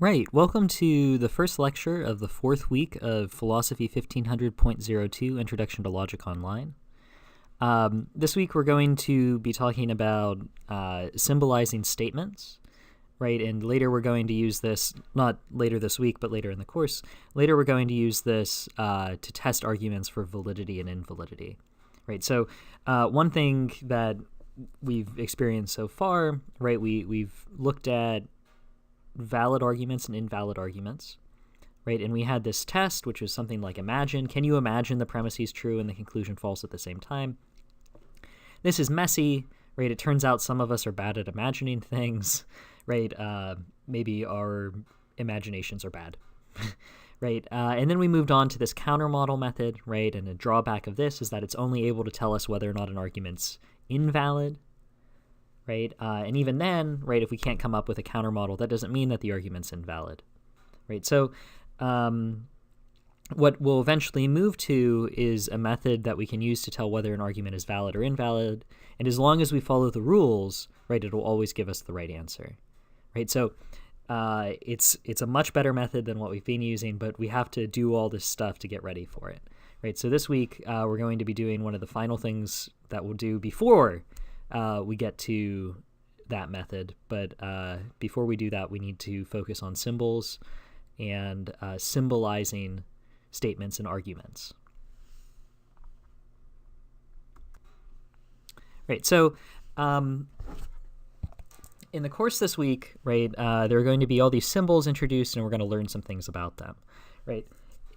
Right. Welcome to the first lecture of the fourth week of Philosophy 1500.02 Introduction to Logic Online. This week we're going to be talking about symbolizing statements, right? And later we're going to use this, not later this week, but later in the course. Later we're going to use this to test arguments for validity and invalidity, right? So one thing that we've experienced so far, right, we've looked at valid arguments and invalid arguments, right? And we had this test, which was something like imagine. Can you imagine the premises true and the conclusion false at the same time? This is messy, right? It turns out some of us are bad at imagining things, right? Maybe our imaginations are bad, right? And then we moved on to this counter model method, right? And a drawback of this is that it's only able to tell us whether or not an argument's invalid, right? And even then, right, if we can't come up with a counter model, that doesn't mean that the argument's invalid, right? So what we'll eventually move to is a method that we can use to tell whether an argument is valid or invalid. And as long as we follow the rules, right, it'll always give us the right answer, right? So it's a much better method than what we've been using, but we have to do all this stuff to get ready for it, right? So this week, we're going to be doing one of the final things that we'll do before we get to that method. But before we do that, we need to focus on symbols and symbolizing statements and arguments. Right, so in the course this week, right, there are going to be all these symbols introduced, and we're going to learn some things about them, right?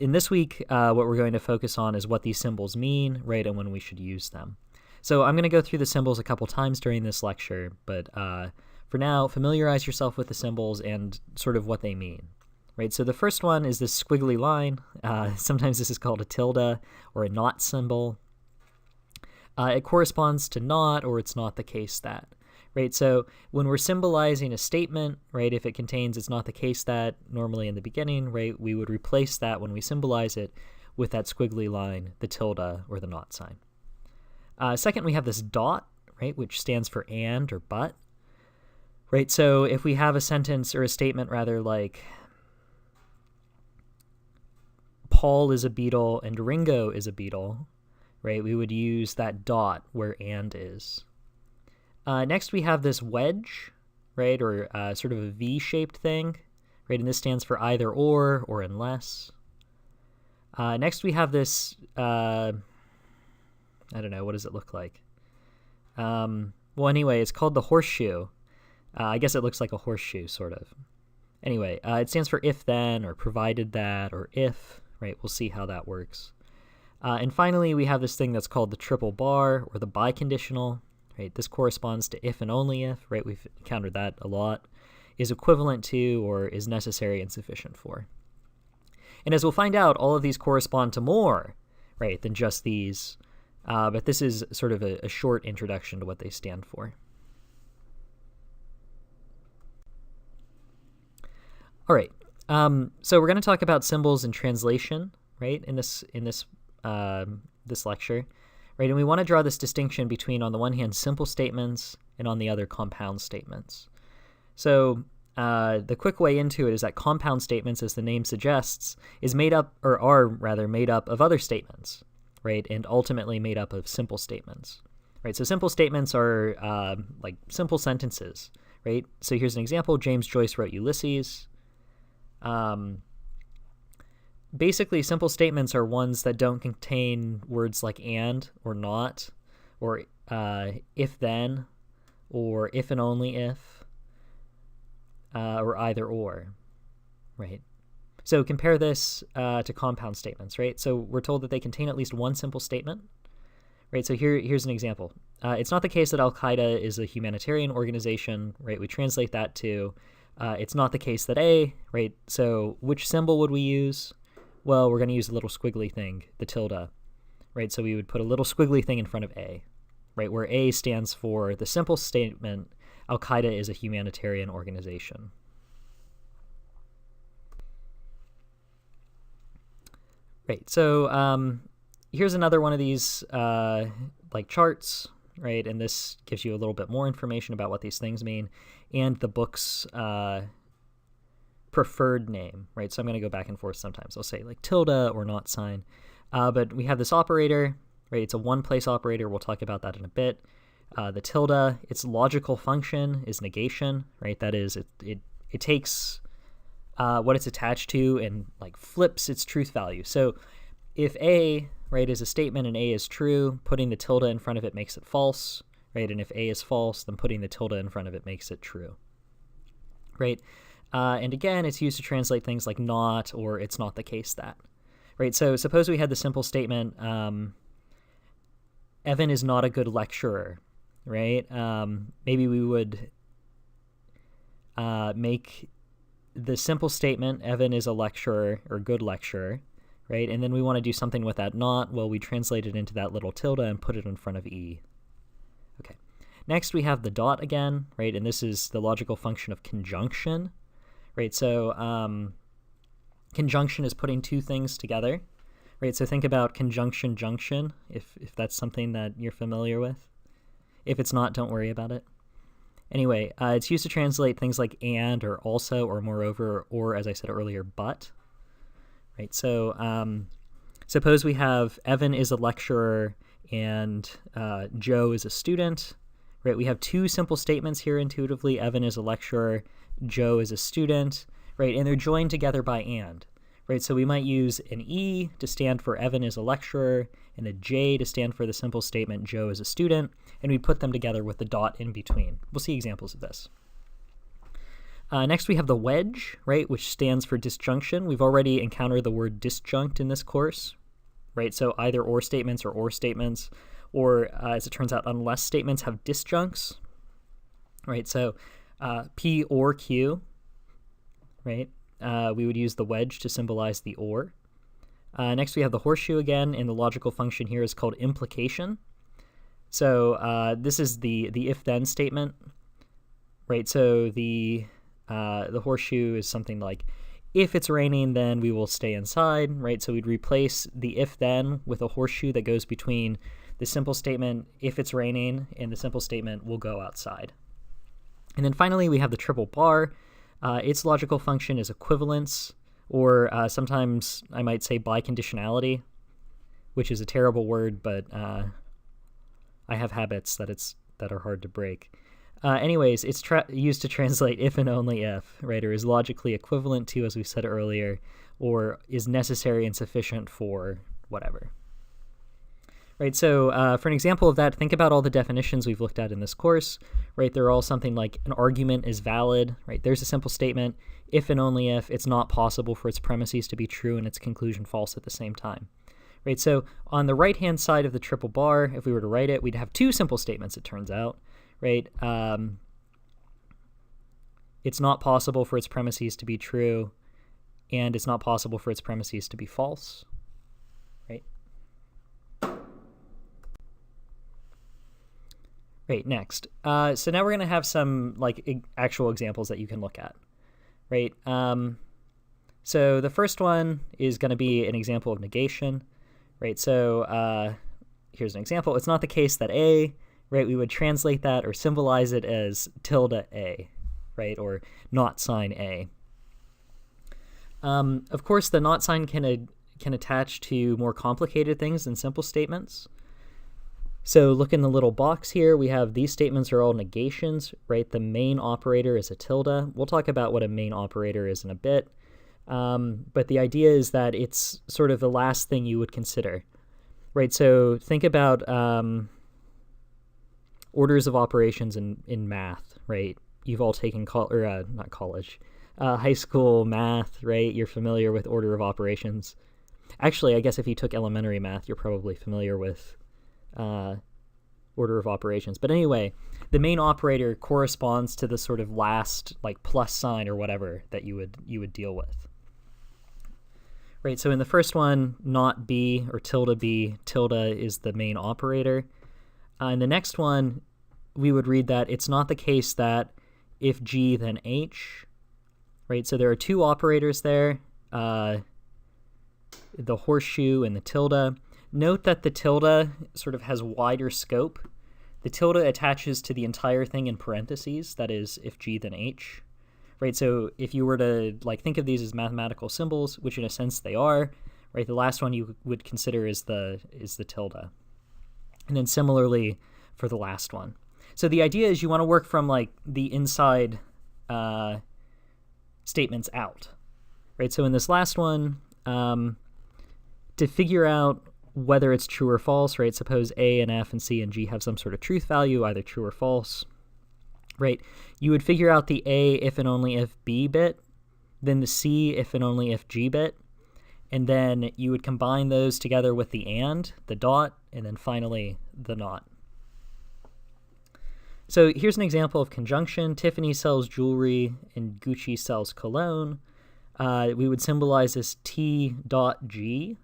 In this week, what we're going to focus on is what these symbols mean, right, and when we should use them. So I'm going to go through the symbols a couple times during this lecture, but for now, familiarize yourself with the symbols and sort of what they mean, right? So the first one is this squiggly line. Sometimes this is called a tilde or a not symbol. It corresponds to not, or it's not the case that, right? So when we're symbolizing a statement, right, if it contains it's not the case that normally in the beginning, right, we would replace that when we symbolize it with that squiggly line, the tilde or the not sign. Second, we have this dot, right, which stands for and or but, right? So if we have a sentence or a statement rather like Paul is a beetle and Ringo is a beetle, right, we would use that dot where and is. Next, we have this wedge, right, or sort of a V-shaped thing, right, and this stands for either or unless. Next, we have this... I don't know, what does it look like? Well, anyway, it's called the horseshoe. I guess it looks like a horseshoe, sort of. Anyway, it stands for if then, or provided that, or if, right? We'll see how that works. And finally, we have this thing that's called the triple bar, or the biconditional, right? This corresponds to if and only if, right? We've encountered that a lot. Is equivalent to, or is necessary and sufficient for. And as we'll find out, all of these correspond to more, right, than just these. But this is sort of a short introduction to what they stand for. All right. So we're going to talk about symbols and translation, right, in this lecture, right? And we want to draw this distinction between, on the one hand, simple statements, and on the other, compound statements. So the quick way into it is that compound statements, as the name suggests, are made up of other statements, right, and ultimately made up of simple statements, right? So simple statements are like simple sentences, right? So here's an example. James Joyce wrote Ulysses. Basically, simple statements are ones that don't contain words like and or not, or if then, or if and only if, or either or, right? So compare this to compound statements, right? So we're told that they contain at least one simple statement, right? So here's an example. It's not the case that Al-Qaeda is a humanitarian organization, right? We translate that to, it's not the case that A, right? So which symbol would we use? Well, we're going to use a little squiggly thing, the tilde, right? So we would put a little squiggly thing in front of A, right? Where A stands for the simple statement, Al-Qaeda is a humanitarian organization. Right, so here's another one of these like charts, right? And this gives you a little bit more information about what these things mean, and the book's preferred name, right? So I'm going to go back and forth sometimes. I'll say like tilde or not sign. But we have this operator, right? It's a one-place operator. We'll talk about that in a bit. The tilde, its logical function is negation, right? That is, it takes what it's attached to and like flips its truth value. So if A, right, is a statement and A is true, putting the tilde in front of it makes it false, right? And if A is false, then putting the tilde in front of it makes it true, right? And again, it's used to translate things like not or it's not the case that, right? So suppose we had the simple statement, Evan is not a good lecturer, right? Maybe we would make the simple statement, Evan is a lecturer or good lecturer, right? And then we want to do something with that not. Well, we translate it into that little tilde and put it in front of E. Okay. Next, we have the dot again, right? And this is the logical function of conjunction, right? So conjunction is putting two things together, right? So think about conjunction junction, if that's something that you're familiar with. If it's not, don't worry about it. Anyway, it's used to translate things like and or also or moreover or, as I said earlier, but. Right, so suppose we have Evan is a lecturer and Joe is a student. Right, we have two simple statements here intuitively. Evan is a lecturer, Joe is a student. Right, and they're joined together by and. Right, so we might use an E to stand for Evan is a lecturer and a J to stand for the simple statement Joe is a student, and we put them together with the dot in between. We'll see examples of this. Next we have the wedge, right, which stands for disjunction. We've already encountered the word disjunct in this course, right? So either or statements or as it turns out, unless statements have disjuncts, right? So P or Q, right? We would use the wedge to symbolize the or. Next we have the horseshoe again, and the logical function here is called implication. So this is the if-then statement, right? So the horseshoe is something like, if it's raining, then we will stay inside, right? So we'd replace the if-then with a horseshoe that goes between the simple statement, if it's raining, and the simple statement, we'll go outside. And then finally, we have the triple bar. Its logical function is equivalence, or sometimes I might say biconditionality, which is a terrible word, but I have habits that are hard to break. Anyways, it's used to translate if and only if, right, or is logically equivalent to, as we said earlier, or is necessary and sufficient for whatever. Right, so for an example of that, think about all the definitions we've looked at in this course, right? They're all something like an argument is valid, right? There's a simple statement, if and only if it's not possible for its premises to be true and its conclusion false at the same time. Right, so on the right-hand side of the triple bar, if we were to write it, we'd have two simple statements, it turns out. Right, it's not possible for its premises to be true, and it's not possible for its premises to be false, right? Right, next. So now we're going to have some actual examples that you can look at, right? So the first one is going to be an example of negation, right? So here's an example. It's not the case that A, right, we would translate that or symbolize it as tilde A, right, or not sign A. Of course, the not sign can attach to more complicated things than simple statements. So look in the little box here. We have these statements are all negations, right? The main operator is a tilde. We'll talk about what a main operator is in a bit. But the idea is that it's sort of the last thing you would consider, right? So think about orders of operations in math, right? You've all taken high school math, right? You're familiar with order of operations. Actually, I guess if you took elementary math, you're probably familiar with order of operations. But anyway, the main operator corresponds to the sort of last plus sign or whatever that you would deal with. Right, so in the first one, not B or tilde B, tilde is the main operator. In the next one, we would read that it's not the case that if G, then H, right? So there are two operators there, the horseshoe and the tilde. Note that the tilde sort of has wider scope. The tilde attaches to the entire thing in parentheses, that is, if G, then H. right? So if you were to like think of these as mathematical symbols, which in a sense they are, right? The last one you would consider is the tilde. And then similarly for the last one. So the idea is you want to work from like the inside statements out, right? So in this last one, to figure out whether it's true or false, right? Suppose A and F and C and G have some sort of truth value, either true or false, right? You would figure out the A if and only if B bit, then the C if and only if G bit, and then you would combine those together with the and, the dot, and then finally the not. So here's an example of conjunction. Tiffany sells jewelry and Gucci sells cologne. We would symbolize this T dot G,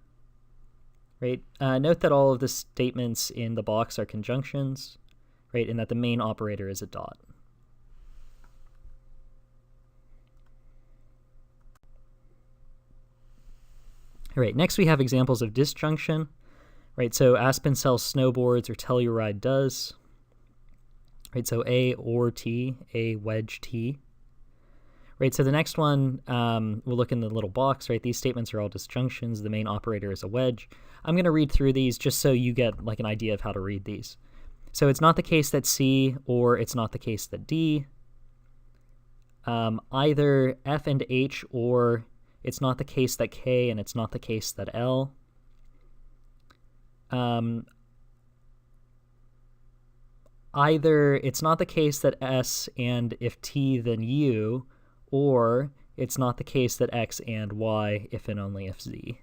right? Note that all of the statements in the box are conjunctions, right? And that the main operator is a dot. All right, next we have examples of disjunction, right? So Aspen sells snowboards or Telluride does, right? So A or T, A wedge T, right? So the next one, we'll look in the little box, right? These statements are all disjunctions. The main operator is a wedge. I'm going to read through these just so you get like an idea of how to read these. So it's not the case that C or it's not the case that D. Either F and H or it's not the case that K and it's not the case that L. Either it's not the case that S and if T then U, or it's not the case that X and Y if and only if Z.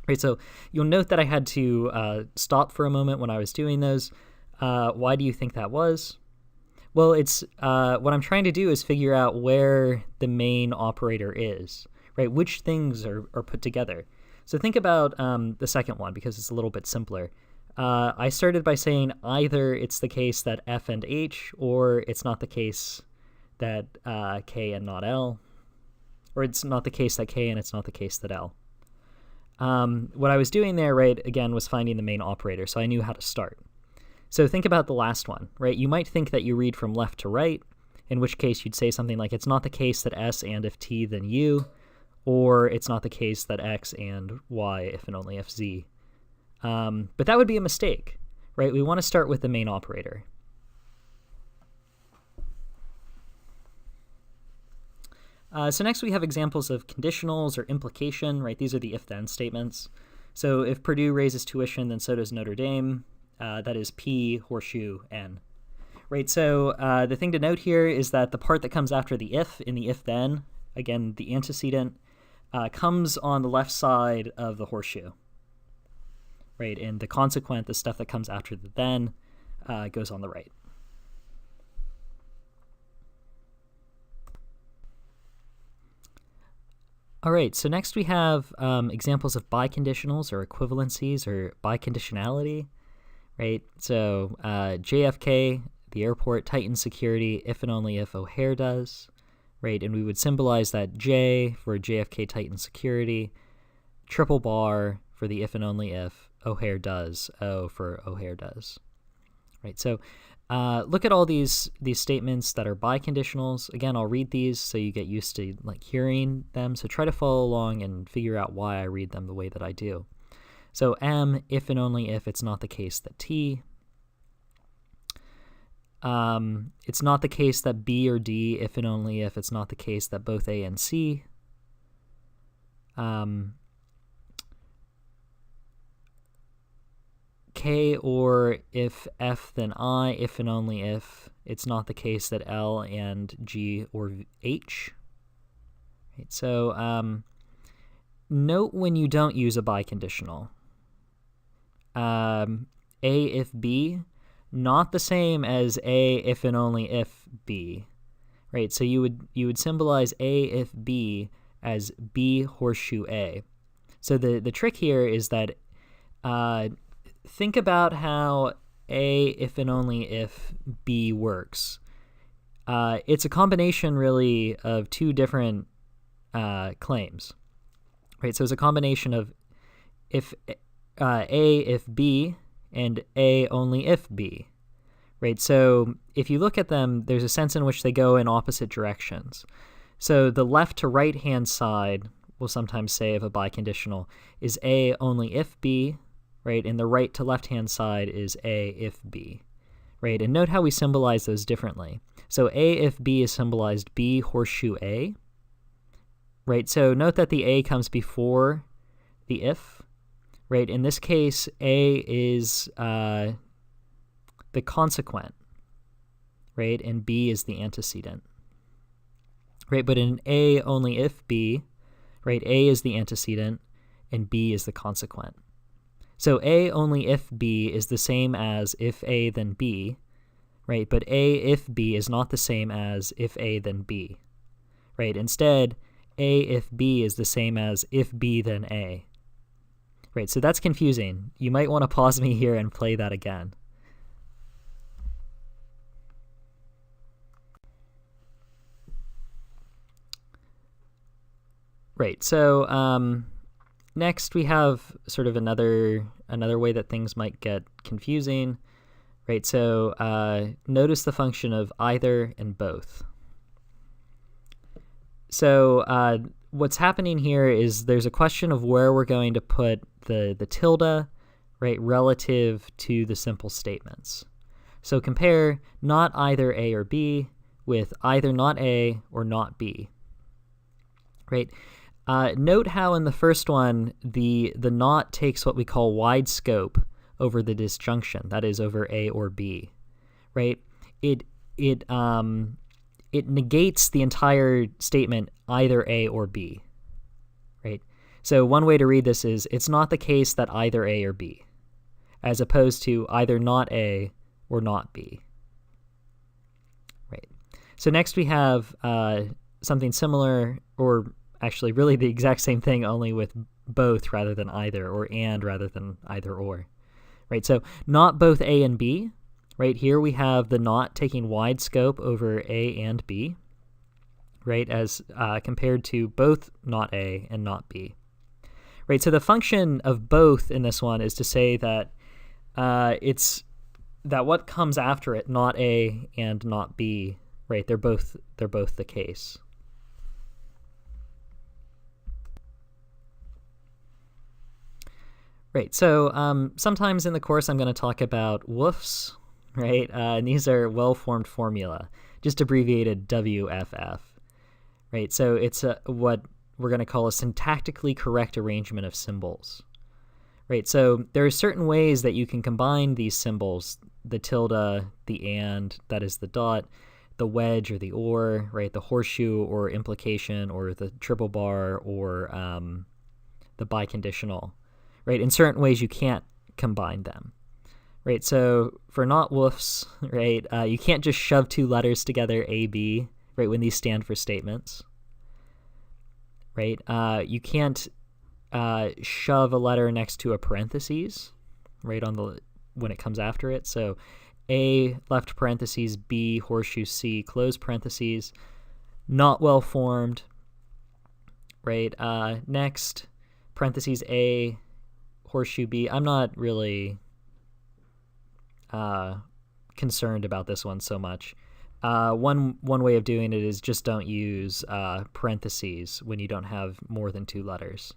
Right, so you'll note that I had to stop for a moment when I was doing those. Why do you think that was? Well, it's what I'm trying to do is figure out where the main operator is, right? Which things are put together. So think about the second one because it's a little bit simpler. I started by saying either it's the case that F and H, or it's not the case that K and not L, or it's not the case that K and it's not the case that L. What I was doing there, right, again, was finding the main operator, so I knew how to start. So think about the last one, right? You might think that you read from left to right, in which case you'd say something like, it's not the case that S and if T then U, or it's not the case that X and Y if and only if Z. But that would be a mistake, right? We want to start with the main operator. So next we have examples of conditionals or implication, right? These are the if-then statements. So if Purdue raises tuition, then so does Notre Dame. That is P, horseshoe, N. Right, so the thing to note here is that the part that comes after the if in the if-then, again, the antecedent, comes on the left side of the horseshoe. Right, and the consequent, the stuff that comes after the then, goes on the right. All right, so next we have examples of biconditionals or equivalencies or biconditionality, right? So JFK, the airport, tightens security if and only if O'Hare does, right? And we would symbolize that J for JFK tightens security, triple bar for the if and only if O'Hare does, O for O'Hare does, right? So look at all these statements that are biconditionals. Again, I'll read these so you get used to like hearing them. So try to follow along and figure out why I read them the way that I do. So M, if and only if it's not the case that T. It's not the case that B or D if and only if it's not the case that both A and C. K or if F then I, if and only if it's not the case that L and G or H. Right, so note when you don't use a biconditional. A if B, not the same as A if and only if B. Right, so you would symbolize A if B as B horseshoe A. So the trick here is that think about how A if and only if B works. It's a combination really of two different claims, right? So it's a combination of if A if B and A only if B, right? So if you look at them, there's a sense in which they go in opposite directions. So the left to right hand side, we'll sometimes say of a biconditional, is A only if B, right? And the right to left hand side is A if B, right? And note how we symbolize those differently. So A if B is symbolized B horseshoe A, right? So note that the A comes before the if, right? In this case, A is the consequent, right? And B is the antecedent, right? But in A only if B, right, A is the antecedent and B is the consequent. So A only if B is the same as if A then B, right? But A if B is not the same as if A then B, right? Instead, A if B is the same as if B then A, right? So that's confusing. You might want to pause me here and play that again. Right, so next we have sort of another way that things might get confusing, right? So notice the function of either and both. So what's happening here is there's a question of where we're going to put the tilde, right, relative to the simple statements. So compare not either A or B with either not A or not B, right? Note how in the first one, the not takes what we call wide scope over the disjunction, that is over A or B, right? It negates the entire statement either A or B, right? So one way to read this is, it's not the case that either A or B, as opposed to either not A or not B, right? So next we have something similar, or actually really the exact same thing, only with both rather than either, or and rather than either or, right? So not both A and B, right? Here we have the not taking wide scope over A and B, right, as compared to both not A and not B, right? So the function of both in this one is to say that it's that what comes after it, not A and not B, right? They're both the case. Right, so sometimes in the course I'm going to talk about WOFs, right? And these are well-formed formula, just abbreviated WFF, right? So it's what we're going to call a syntactically correct arrangement of symbols, right? So there are certain ways that you can combine these symbols, the tilde, the and, that is the dot, the wedge or the or, right? The horseshoe or implication, or the triple bar, or the biconditional, right? In certain ways you can't combine them, right? So for not woofs, right, you can't just shove two letters together, A, B, right, when these stand for statements, right? You can't shove a letter next to a parentheses, right, when it comes after it. So A left parentheses, B horseshoe C close parentheses, not well formed, right? Next, parentheses A horseshoe B. I'm not really concerned about this one so much. One way of doing it is just don't use parentheses when you don't have more than two letters,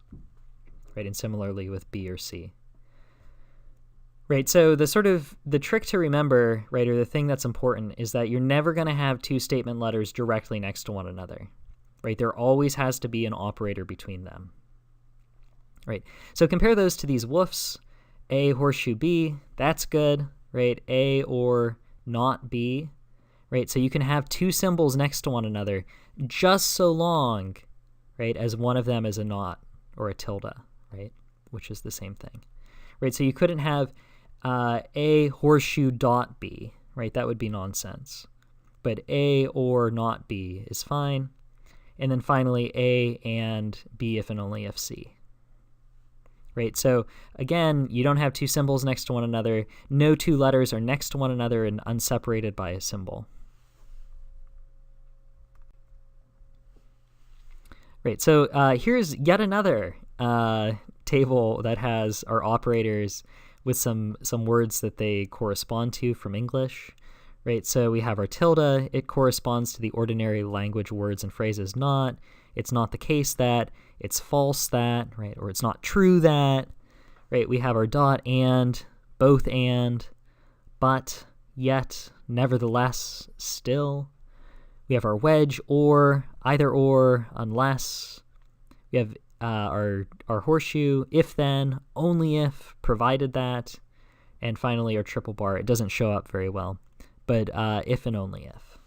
right? And similarly with B or C. Right, so the trick to remember, right, or the thing that's important is that you're never going to have two statement letters directly next to one another, right? There always has to be an operator between them. Right, so compare those to these woofs, A horseshoe B, that's good, right? A or not B, right? So you can have two symbols next to one another just so long, right, as one of them is a not or a tilde, right, which is the same thing, right? So you couldn't have A horseshoe dot B, right? That would be nonsense. But A or not B is fine. And then finally A and B if and only if C. Right, so again, you don't have two symbols next to one another. No two letters are next to one another and unseparated by a symbol. Right, so here's yet another table that has our operators with some words that they correspond to from English. right? So we have our tilde. It corresponds to the ordinary language words and phrases not. It's not the case that. It's false that, right? Or it's not true that, right? We have our dot and, both and, but, yet, nevertheless, still. We have our wedge, or, either or, unless. We have our horseshoe, if then, only if, provided that. And finally our triple bar. It doesn't show up very well, but if and only if.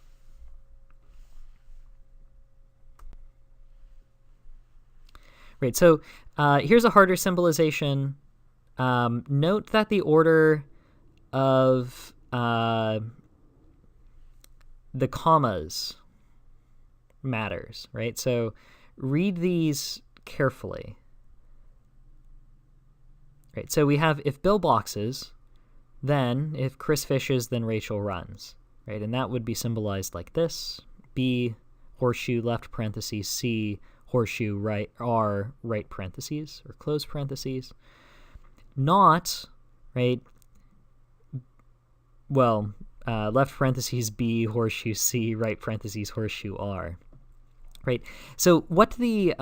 Right, so here's a harder symbolization. Note that the order of the commas matters, right? So read these carefully. Right, so we have if Bill boxes, then if Chris fishes, then Rachel runs, right? And that would be symbolized like this: B, horseshoe, left parentheses, C, horseshoe, right, R, right parentheses, or close parentheses. Not, right, well, left parentheses, B, horseshoe, C, right parentheses, horseshoe, R, right? So what the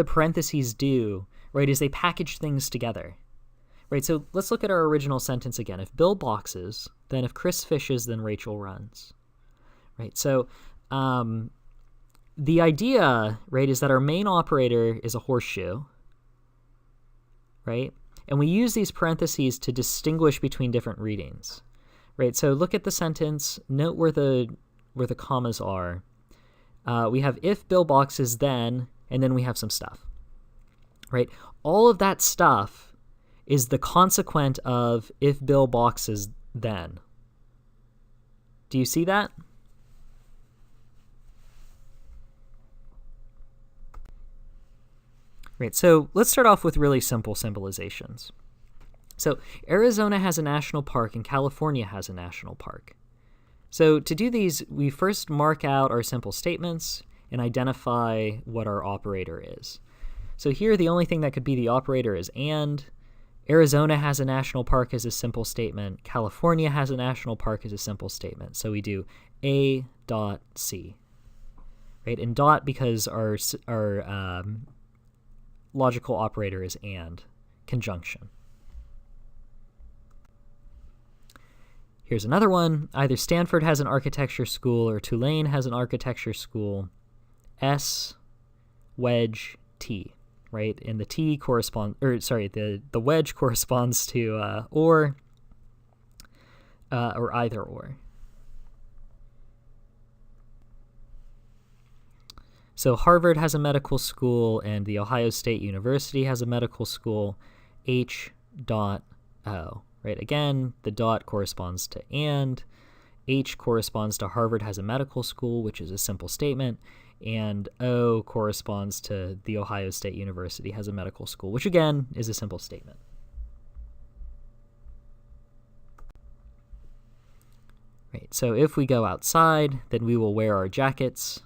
parentheses do, right, is they package things together. Right, so let's look at our original sentence again. If Bill boxes, then if Chris fishes, then Rachel runs. Right, so the idea, right, is that our main operator is a horseshoe, right? And we use these parentheses to distinguish between different readings. Right, so look at the sentence, note where the commas are. We have if Bill boxes, then, and then we have some stuff. Right, all of that stuff is the consequent of if Bill boxes, then. Do you see that? Right, so let's start off with really simple symbolizations. So Arizona has a national park and California has a national park. So to do these, we first mark out our simple statements and identify what our operator is. So here, the only thing that could be the operator is and. Arizona has a national park as a simple statement. California has a national park as a simple statement. So we do A dot C, right? And dot because our logical operator is and, conjunction. Here's another one. Either Stanford has an architecture school or Tulane has an architecture school. S, wedge, T. Right, and the T corresponds, or sorry, the wedge corresponds to or either or. So Harvard has a medical school, and the Ohio State University has a medical school. H dot O. Right, again, the dot corresponds to and. H corresponds to Harvard has a medical school, which is a simple statement. And O corresponds to the Ohio State University has a medical school, which again is a simple statement. Right, so if we go outside, then we will wear our jackets.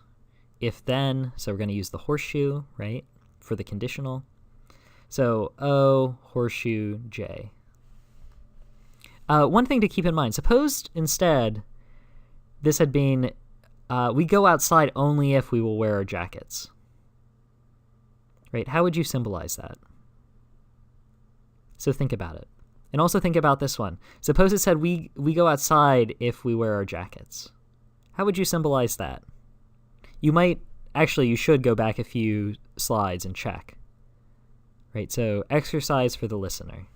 If then, so we're going to use the horseshoe, right, for the conditional. So O, horseshoe, J. One thing to keep in mind, suppose instead this had been we go outside only if we will wear our jackets. Right? How would you symbolize that? So think about it. And also think about this one. Suppose it said we go outside if we wear our jackets. How would you symbolize that? You should go back a few slides and check. Right? So exercise for the listener.